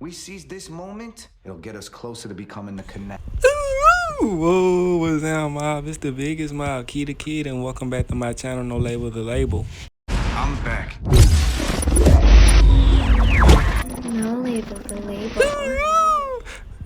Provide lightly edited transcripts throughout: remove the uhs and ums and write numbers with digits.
We seize this moment, it'll get us closer to becoming the connect. Whoa, what's down, mob? It's the biggest mob, Key the Kid, and welcome back to my channel, No Label the Label. I'm back. No Label the Label.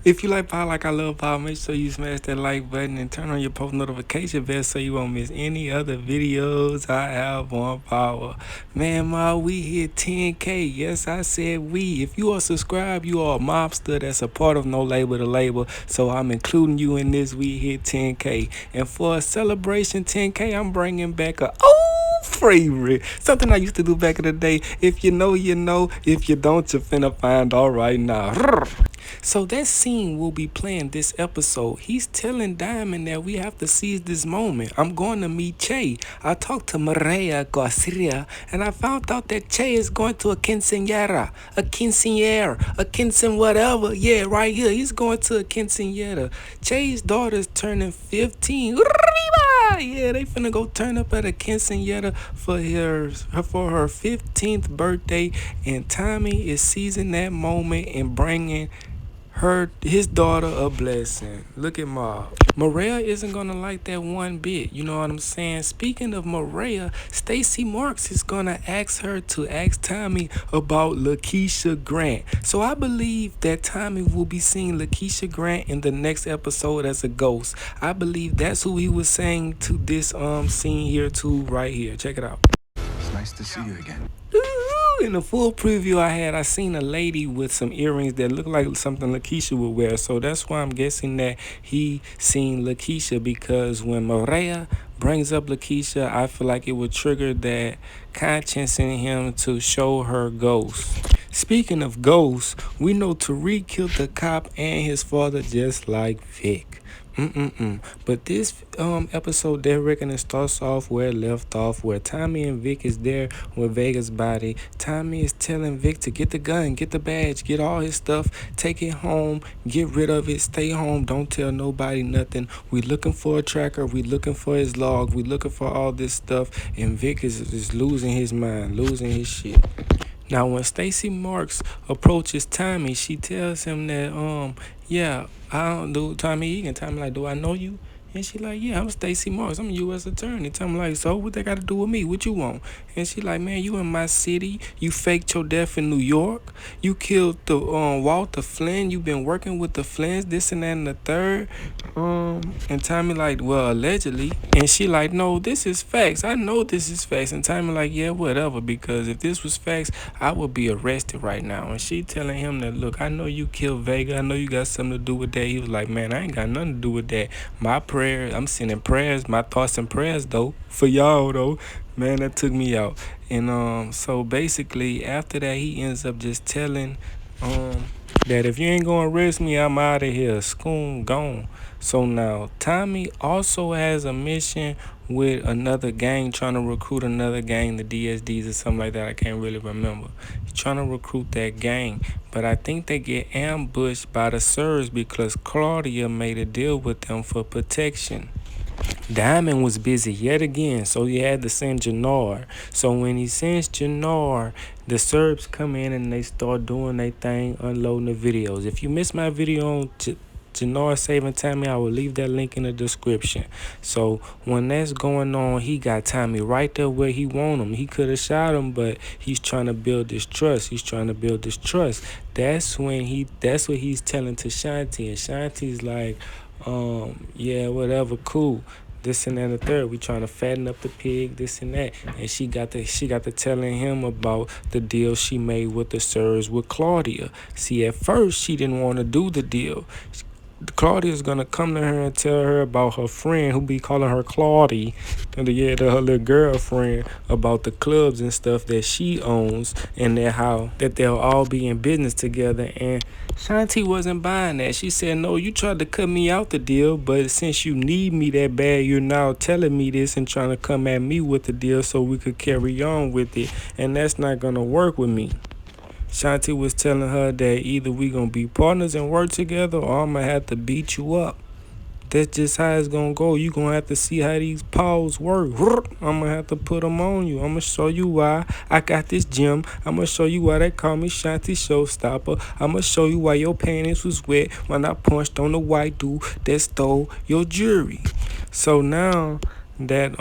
If you like power like I love power, make sure you smash that like button and turn on your post notification bell so you won't miss any other videos I have on power. Man, mob, we hit 10K. Yes, I said we. If you are subscribed, you are a mobster that's a part of No Label the Label. So I'm including you in this. We hit 10K. And for a celebration 10K, I'm bringing back a favorite. Something I used to do back in the day. If you know, you know. If you don't, you're finna find out right now. So that scene will be playing this episode. He's telling Diamond that we have to seize this moment. I'm going to meet Che. I talked to Maria Garcia and I found out that Che is going to a quinceañera, a quinceañera, whatever. Yeah, right here. He's going to a quinceañera. Che's daughter's turning 15. Yeah, they finna go turn up at a quinceañera for her 15th birthday, and Tommy is seizing that moment and bringing his daughter a blessing. Look at Ma. Maria isn't gonna like that one bit. You know what I'm saying? Speaking of Maria, Stacy Marks is gonna ask her to ask Tommy about Lakeisha Grant. So I believe that Tommy will be seeing Lakeisha Grant in the next episode as a ghost. I believe that's who he was saying to this scene here too, right here. Check it out. It's nice to see you again. In the full preview I seen a lady with some earrings that look like something Lakeisha would wear. So that's why I'm guessing that he seen Lakeisha, because when Maria brings up Lakeisha, I feel like it would trigger that conscience in him to show her ghost. Speaking of ghosts, we know Tariq killed the cop and his father just like Vic. But this episode, their reckoning starts off where it left off, where Tommy and Vic is there with Vega's body. Tommy is telling Vic to get the gun, get the badge, get all his stuff, take it home, get rid of it, stay home, don't tell nobody nothing. We looking for a tracker, we looking for his log, we looking for all this stuff, and Vic is losing his mind, losing his shit. Now, when Stacy Marks approaches Tommy, she tells him that, yeah, I don't do Tommy Egan. Tommy like, do I know you? And she like, yeah, I'm Stacy Marks. I'm a U.S. attorney. Tommy like, so what they got to do with me? What you want? And she like, man, you in my city. You faked your death in New York. You killed the Walter Flynn. You been working with the Flynns, this and that and the third. And Tommy like, well, allegedly. And she like, no, this is facts. I know this is facts. And Tommy like, yeah, whatever, because if this was facts, I would be arrested right now. And she telling him that, look, I know you killed Vega. I know you got something to do with that. He was like, man, I ain't got nothing to do with that. My prayers, I'm sending prayers, my thoughts and prayers, though, for y'all, though. Man, that took me out. And so basically, after that, he ends up just telling that if you ain't gonna arrest me, I'm out of here. Schoon gone. So now Tommy also has a mission with another gang, trying to recruit another gang, the DSDs or something like that. I can't really remember. He's trying to recruit that gang, but I think they get ambushed by the Sirs because Claudia made a deal with them for protection. Diamond was busy yet again, so he had to send Jannar. So when he sends Jannar, the Serbs come in and they start doing their thing, unloading the videos. If you missed my video on Jannar saving Tommy, I will leave that link in the description. So when that's going on, he got Tommy right there where he want him. He could have shot him, but he's trying to build this trust. That's what he's telling to Shanti, and Shanti's like, yeah, whatever, cool. This and that and the third. We trying to fatten up the pig, this and that. And she got to telling him about the deal she made with the Sirs with Claudia. See, at first she didn't want to do the deal. Claudia's gonna come to her and tell her about her friend who be calling her Claudie, and her little girlfriend, about the clubs and stuff that she owns, and that they'll all be in business together. And Shanti wasn't buying that. She said, no, you tried to cut me out the deal, but since you need me that bad, you're now telling me this and trying to come at me with the deal so we could carry on with it, and that's not gonna work with me. Shanti was telling her that either we gonna be partners and work together, or I'm gonna have to beat you up. that's just how it's gonna go. You gonna have to see how these paws work. I'm gonna have to put them on you. I'm gonna show you why I got this gym. I'm gonna show you why they call me Shanti Showstopper. I'm gonna show you why your panties was wet when I punched on the white dude that stole your jewelry. So now that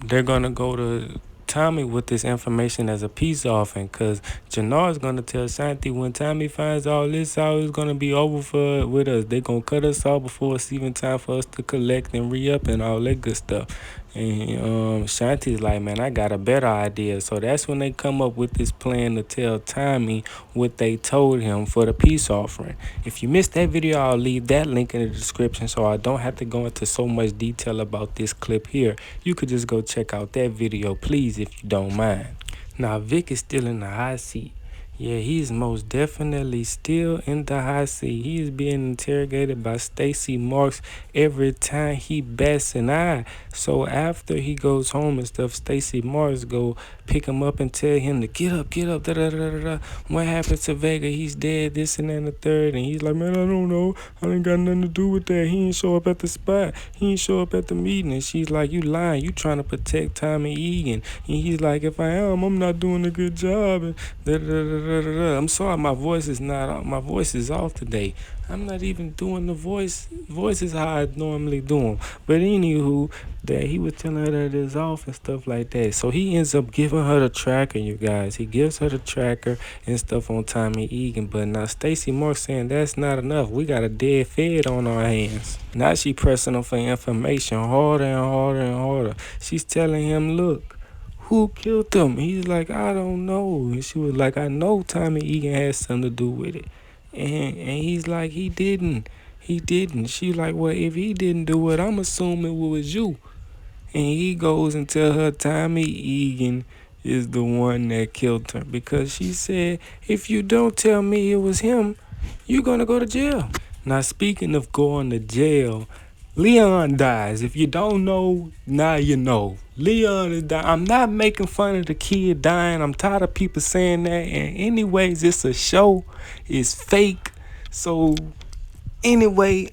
they're gonna go to Tommy with this information as a peace offering, because Jannard's gonna tell Shanti when Tommy finds all this out, it's gonna be over with us. They're gonna cut us off before it's even time for us to collect and re-up and all that good stuff. And Shanti's like, man, I got a better idea. So that's when they come up with this plan to tell Tommy what they told him for the peace offering. If you missed that video, I'll leave that link in the description so I don't have to go into so much detail about this clip here. You could just go check out that video, please, if you don't mind. Now, Vic is still in the hot seat. Yeah, he's most definitely still in the hot seat. He is being interrogated by Stacy Marks every time he bats an eye. So after he goes home and stuff, Stacy Marks go pick him up and tell him to get up, da da da da da. What happened to Vega? He's dead, this and that and the third. And he's like, man, I don't know. I ain't got nothing to do with that. He ain't show up at the spot. He ain't show up at the meeting. And she's like, you lying. You trying to protect Tommy Egan. And he's like, if I am, I'm not doing a good job. And da da da da. I'm sorry, my voice is off today. I'm not even doing the voices how I normally do them. But anywho, that he was telling her that it's off and stuff like that. So he ends up giving her the tracker, you guys. He gives her the tracker and stuff on Tommy Egan. But now Stacy Marks saying that's not enough. We got a dead Fed on our hands. Now she pressing him for information harder and harder and harder. She's telling him, look, who killed him? He's like, I don't know. And she was like, I know Tommy Egan has something to do with it. And he's like, he didn't. She's like, well, if he didn't do it, I'm assuming it was you. And he goes and tell her Tommy Egan is the one that killed her. Because she said, if you don't tell me it was him, you're going to go to jail. Now, speaking of going to jail, Leon dies. If you don't know, now you know. Leon is dying. I'm not making fun of the kid dying. I'm tired of people saying that. And anyways, it's a show. It's fake. So anyway,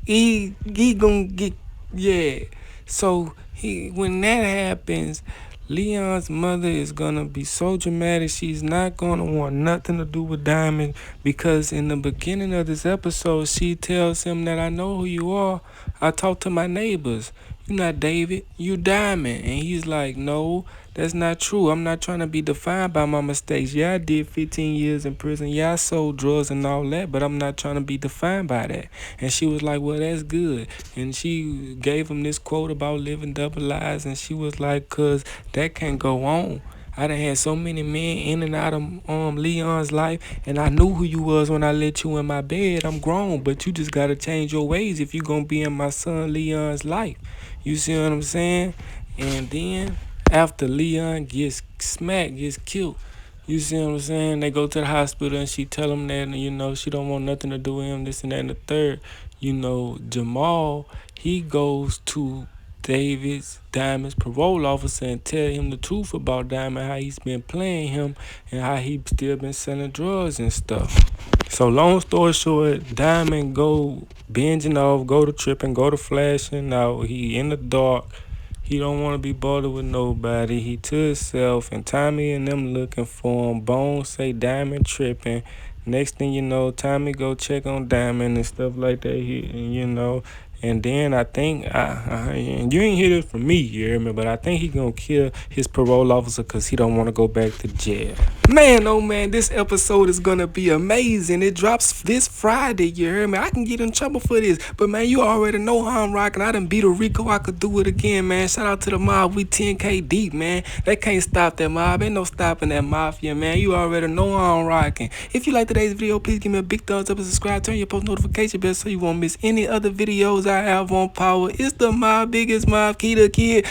he gonna get, yeah. So when that happens, Leon's mother is gonna be so dramatic. She's not gonna want nothing to do with Diamond, because in the beginning of this episode, she tells him that I know who you are. I talk to my neighbors. You're not David, you Diamond. And he's like, no, that's not true. I'm not trying to be defined by my mistakes. Yeah, I did 15 years in prison. Yeah, I sold drugs and all that, but I'm not trying to be defined by that. And she was like, well, that's good. And she gave him this quote about living double lives. And she was like, cause that can't go on. I done had so many men in and out of Leon's life, and I knew who you was when I let you in my bed. I'm grown, but you just gotta change your ways if you gonna be in my son Leon's life. You see what I'm saying? And then after Leon gets smacked, gets killed, you see what I'm saying? They go to the hospital and she tell him that, you know, she don't want nothing to do with him, this and that and the third. You know, Jamal, he goes to Diamond's parole officer and tell him the truth about Diamond, how he's been playing him and how he still been selling drugs and stuff. So long story short, Diamond go binging off, go to tripping, go to flashing out. He in the dark. He don't want to be bothered with nobody. He to himself, and Tommy and them looking for him. Bones say Diamond tripping. Next thing you know, Tommy go check on Diamond and stuff like that. You know. And then I think, and you ain't hear this from me, you hear me? But I think he gonna kill his parole officer because he don't want to go back to jail. Man, oh man, this episode is gonna be amazing. It drops this Friday, you hear me? I can get in trouble for this, but man, you already know how I'm rocking. I done beat a Rico, I could do it again, man. Shout out to the mob, we 10K deep, man. They can't stop that mob, ain't no stopping that mafia, man. You already know how I'm rocking. If you like today's video, please give me a big thumbs up and subscribe. Turn your post notification bell so you won't miss any other videos I have on Power. It's the mob, biggest mob, Key the Kid.